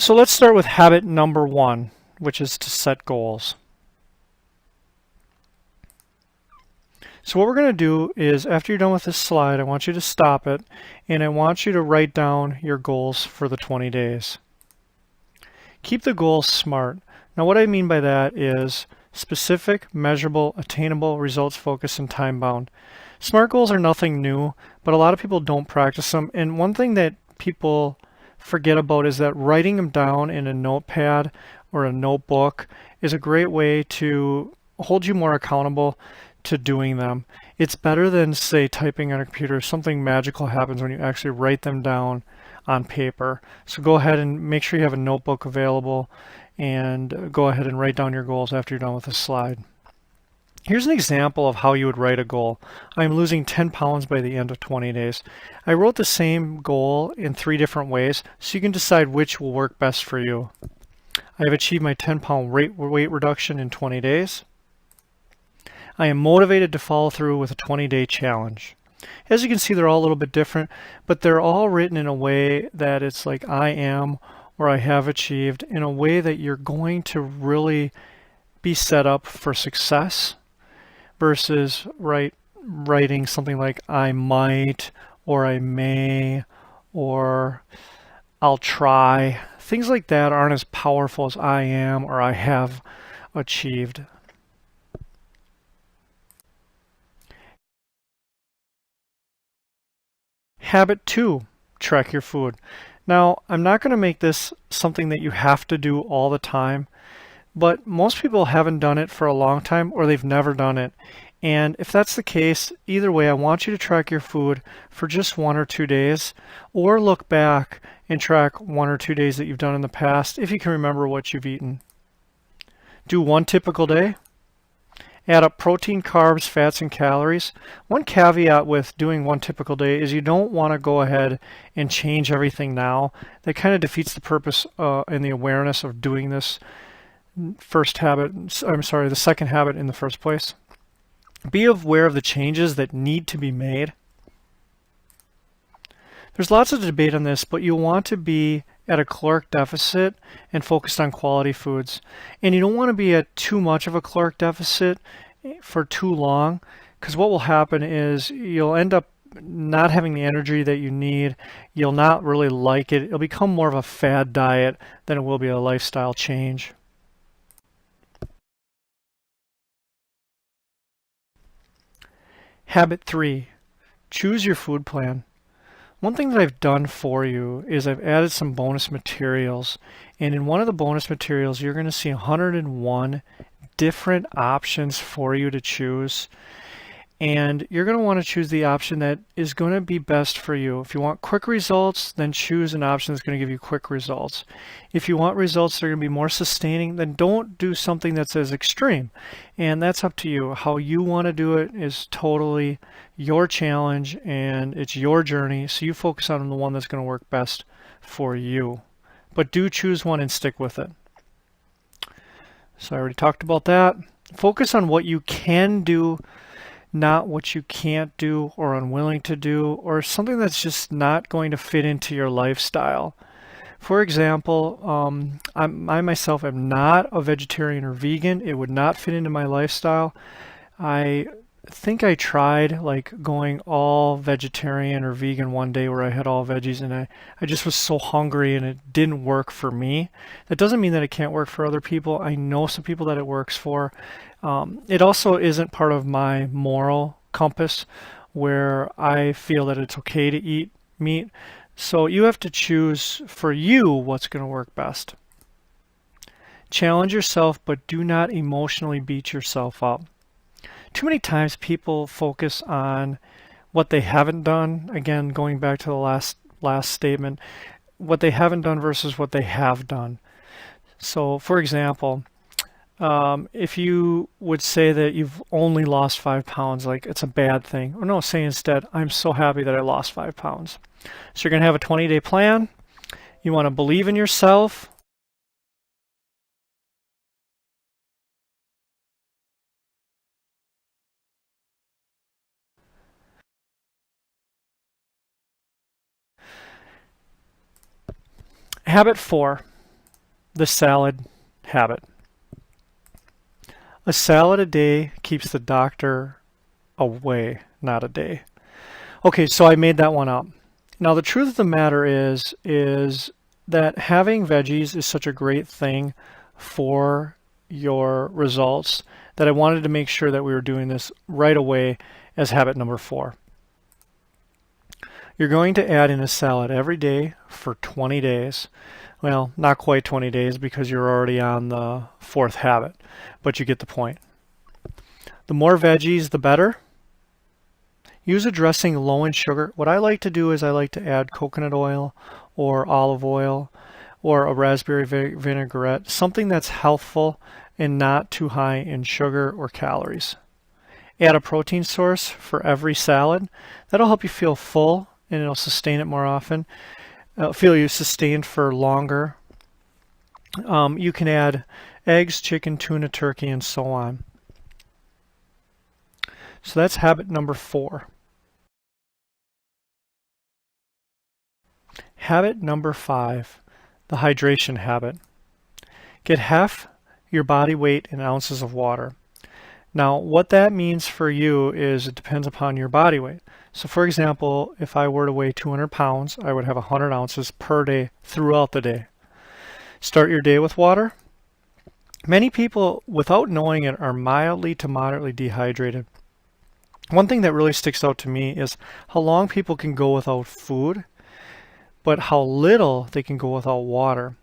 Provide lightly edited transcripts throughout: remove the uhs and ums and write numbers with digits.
So let's start with habit number 1, which is to set goals. So what we're going to do is, after you're done with this slide, I want you to stop it, and I want you to write down your goals for the 20 days. Keep the goals SMART. Now what I mean by that is specific, measurable, attainable, results focused, and time bound. SMART goals are nothing new, but a lot of people don't practice them. And one thing that people forget about is that writing them down in a notepad or a notebook is a great way to hold you more accountable to doing them. It's better than, say, typing on a computer. Something magical happens when you actually write them down on paper. So go ahead and make sure you have a notebook available, and go ahead and write down your goals after you're done with this slide. Here's an example of how you would write a goal. I'm losing 10 pounds by the end of 20 days. I wrote the same goal in 3 different ways, so you can decide which will work best for you. I have achieved my 10-pound weight reduction in 20 days. I am motivated to follow through with a 20-day challenge. As you can see, they're all a little bit different, but they're all written in a way that it's like I am or I have achieved, in a way that you're going to really be set up for success, versus writing something like I might or I may or I'll try. Things like that aren't as powerful as I am or I have achieved. Habit 2, track your food. Now, I'm not going to make this something that you have to do all the time, but most people haven't done it for a long time, or they've never done it. And if that's the case, either way, I want you to track your food for just 1 or 2 days, or look back and track 1 or 2 days that you've done in the past, if you can remember what you've eaten. Do 1 typical day. Add up protein, carbs, fats, and calories. One caveat with doing 1 typical day is you don't want to go ahead and change everything now. That kind of defeats the purpose and the awareness of doing this the second habit in the first place. Be aware of the changes that need to be made. There's lots of debate on this, but you want to be at a caloric deficit and focused on quality foods. And you don't want to be at too much of a caloric deficit for too long, because what will happen is you'll end up not having the energy that you need. You'll not really like it. It'll become more of a fad diet than it will be a lifestyle change. Habit 3, choose your food plan. One thing that I've done for you is I've added some bonus materials, and in one of the bonus materials you're going to see 101 different options for you to choose, and you're going to want to choose the option that is going to be best for you. If you want quick results, then choose an option that's going to give you quick results. If you want results that are going to be more sustaining, then don't do something that's as extreme. And that's up to you. How you want to do it is totally your challenge, and it's your journey, so you focus on the one that's going to work best for you. But do choose one and stick with it. So I already talked about that. Focus on what you can do, not what you can't do or unwilling to do, or something that's just not going to fit into your lifestyle. For example, I myself am not a vegetarian or vegan. It would not fit into my lifestyle. I think I tried like going all vegetarian or vegan one day where I had all veggies, and I just was so hungry and it didn't work for me. That doesn't mean that it can't work for other people. I know some people that it works for. It also isn't part of my moral compass where I feel that it's okay to eat meat. So you have to choose for you what's going to work best. Challenge yourself, but do not emotionally beat yourself up. Too many times people focus on what they haven't done. Again, going back to the last statement, what they haven't done versus what they have done. So, for example, if you would say that you've only lost 5 pounds, like it's a bad thing. Or no, say instead, I'm so happy that I lost 5 pounds. So you're going to have a 20-day plan. You want to believe in yourself. Habit 4, the salad habit. A salad a day keeps the doctor away, not a day. Okay, so I made that one up. Now the truth of the matter is that having veggies is such a great thing for your results that I wanted to make sure that we were doing this right away as habit number 4. You're going to add in a salad every day for 20 days. Well, not quite 20 days because you're already on the 4th habit, but you get the point. The more veggies, the better. Use a dressing low in sugar. What I like to do is I like to add coconut oil or olive oil or a raspberry vinaigrette, something that's healthful and not too high in sugar or calories. Add a protein source for every salad. That'll help you feel full and it'll sustain it more often. Feel you sustained for longer. You can add eggs, chicken, tuna, turkey, and so on. So that's habit number 4. Habit number 5, the hydration habit. Get half your body weight in ounces of water. Now, what that means for you is it depends upon your body weight. So for example, if I were to weigh 200 pounds, I would have 100 ounces per day throughout the day. Start your day with water. Many people, without knowing it, are mildly to moderately dehydrated. One thing that really sticks out to me is how long people can go without food, but how little they can go without water.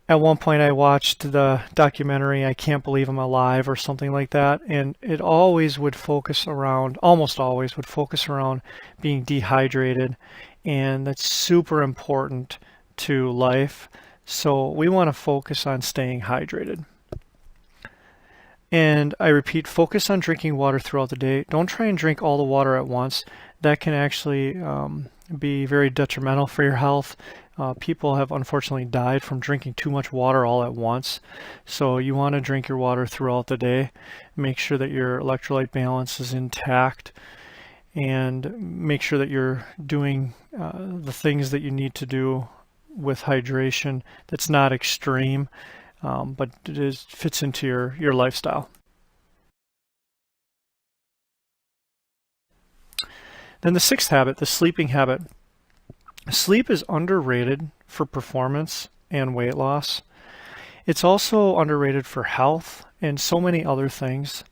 At one point I watched the documentary I Can't Believe I'm Alive or something like that, and it always would focus around, almost always would focus around being dehydrated, and that's super important to life. So we want to focus on staying hydrated. And I repeat, focus on drinking water throughout the day. Don't try and drink all the water at once. That can actually be very detrimental for your health. People have unfortunately died from drinking too much water all at once. So you want to drink your water throughout the day. Make sure that your electrolyte balance is intact and make sure that you're doing the things that you need to do with hydration that's not extreme, but it fits into your lifestyle. Then the 6th habit, the sleeping habit. Sleep is underrated for performance and weight loss. It's also underrated for health and so many other things.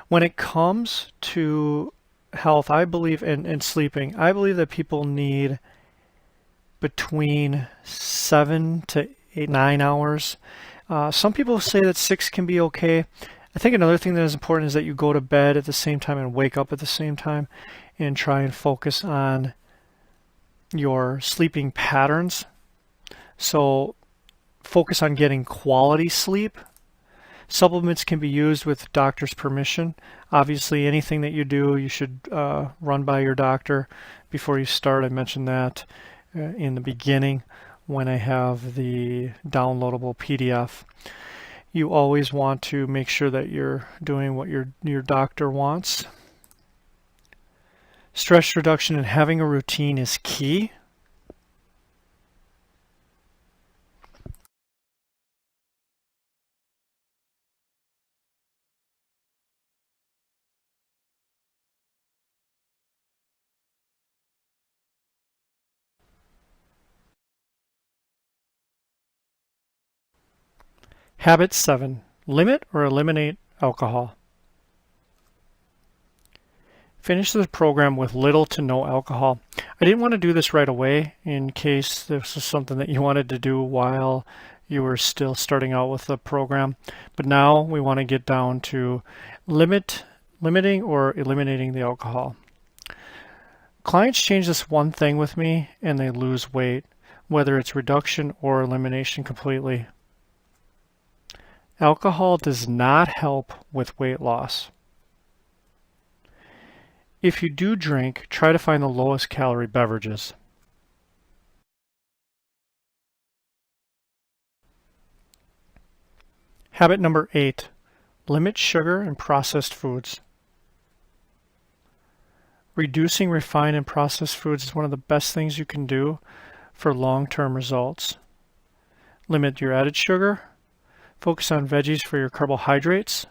When it comes to health, I believe, and sleeping, I believe that people need between 7 to 9 hours. Some people say that 6 can be okay. I think another thing that is important is that you go to bed at the same time and wake up at the same time and try and focus on your sleeping patterns. So focus on getting quality sleep. Supplements can be used with doctor's permission. Obviously, anything that you do, you should run by your doctor before you start. I mentioned that in the beginning when I have the downloadable PDF. You always want to make sure that you're doing what your doctor wants. Stress reduction and having a routine is key. Habit 7. Limit or eliminate alcohol. Finish the program with little to no alcohol. I didn't want to do this right away in case this was something that you wanted to do while you were still starting out with the program. But now we want to get down to limiting or eliminating the alcohol. Clients change this one thing with me and they lose weight, whether it's reduction or elimination completely. Alcohol does not help with weight loss. If you do drink, try to find the lowest calorie beverages. Habit number 8, limit sugar and processed foods. Reducing refined and processed foods is one of the best things you can do for long-term results. limit your added sugar, focus on veggies for your carbohydrates.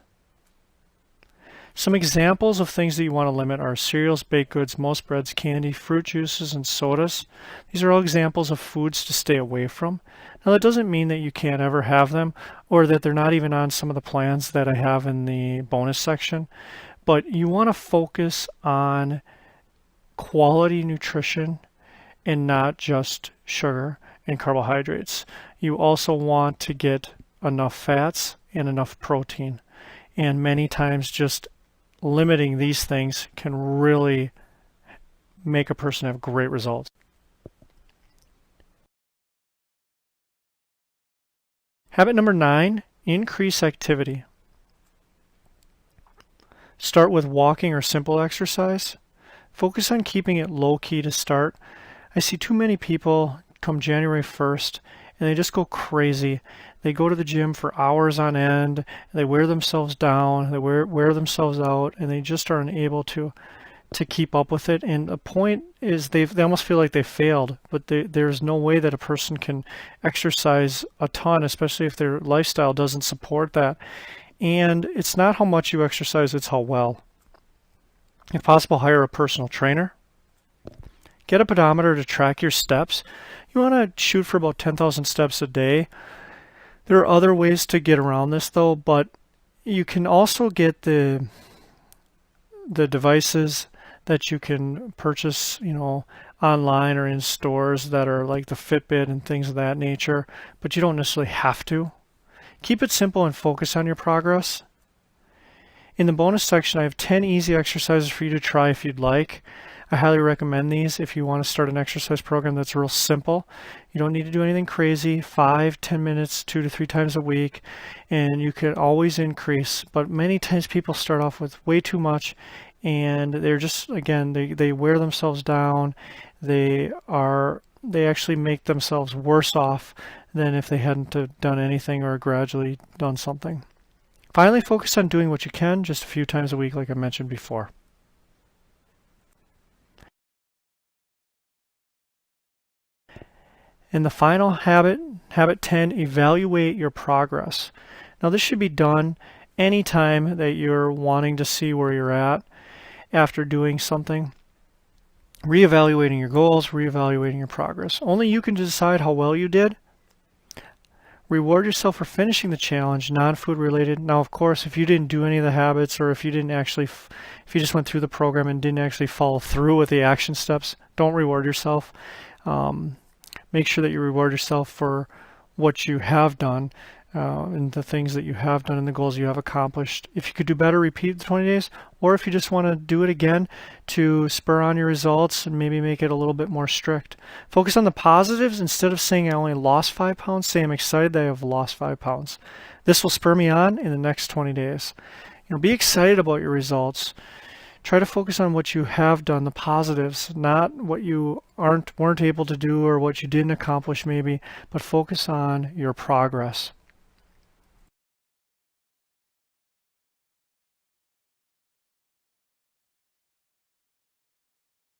Some examples of things that you want to limit are cereals, baked goods, most breads, candy, fruit juices, and sodas. These are all examples of foods to stay away from. Now that doesn't mean that you can't ever have them or that they're not even on some of the plans that I have in the bonus section, but you want to focus on quality nutrition and not just sugar and carbohydrates. You also want to get enough fats and enough protein, and many times just limiting these things can really make a person have great results. Habit number 9, increase activity. Start with walking or simple exercise. Focus on keeping it low key to start. I see too many people come January 1st and they just go crazy. They go to the gym for hours on end, and they wear themselves down, they wear themselves out, and they just aren't able to keep up with it. And the point is they almost feel like they failed, but there's no way that a person can exercise a ton, especially if their lifestyle doesn't support that. And it's not how much you exercise, it's how well. If possible, hire a personal trainer. Get a pedometer to track your steps. You want to shoot for about 10,000 steps a day. There are other ways to get around this though, but you can also get the devices that you can purchase, online or in stores that are like the Fitbit and things of that nature, but you don't necessarily have to. Keep it simple and focus on your progress. In the bonus section, I have 10 easy exercises for you to try if you'd like. I highly recommend these if you want to start an exercise program that's real simple. You don't need to do anything crazy, 5-10 minutes, 2 to 3 times a week, and you can always increase. But many times people start off with way too much, and they're just, again, they wear themselves down. They actually make themselves worse off than if they hadn't done anything or gradually done something. Finally, focus on doing what you can just a few times a week, like I mentioned before. And the final habit, habit 10, evaluate your progress. Now this should be done anytime that you're wanting to see where you're at after doing something. Reevaluating your goals, reevaluating your progress. Only you can decide how well you did. Reward yourself for finishing the challenge, non-food related. Now, of course, if you didn't do any of the habits, or if you didn't actually, if you just went through the program and didn't actually follow through with the action steps, don't reward yourself. Make sure that you reward yourself for what you have done and the things that you have done and the goals you have accomplished. If you could do better, repeat the 20 days, or if you just want to do it again to spur on your results and maybe make it a little bit more strict. Focus on the positives. Instead of saying I only lost 5 pounds, say I'm excited that I have lost 5 pounds. This will spur me on in the next 20 days. Be excited about your results. Try to focus on what you have done, the positives, not what you weren't able to do or what you didn't accomplish maybe, but focus on your progress.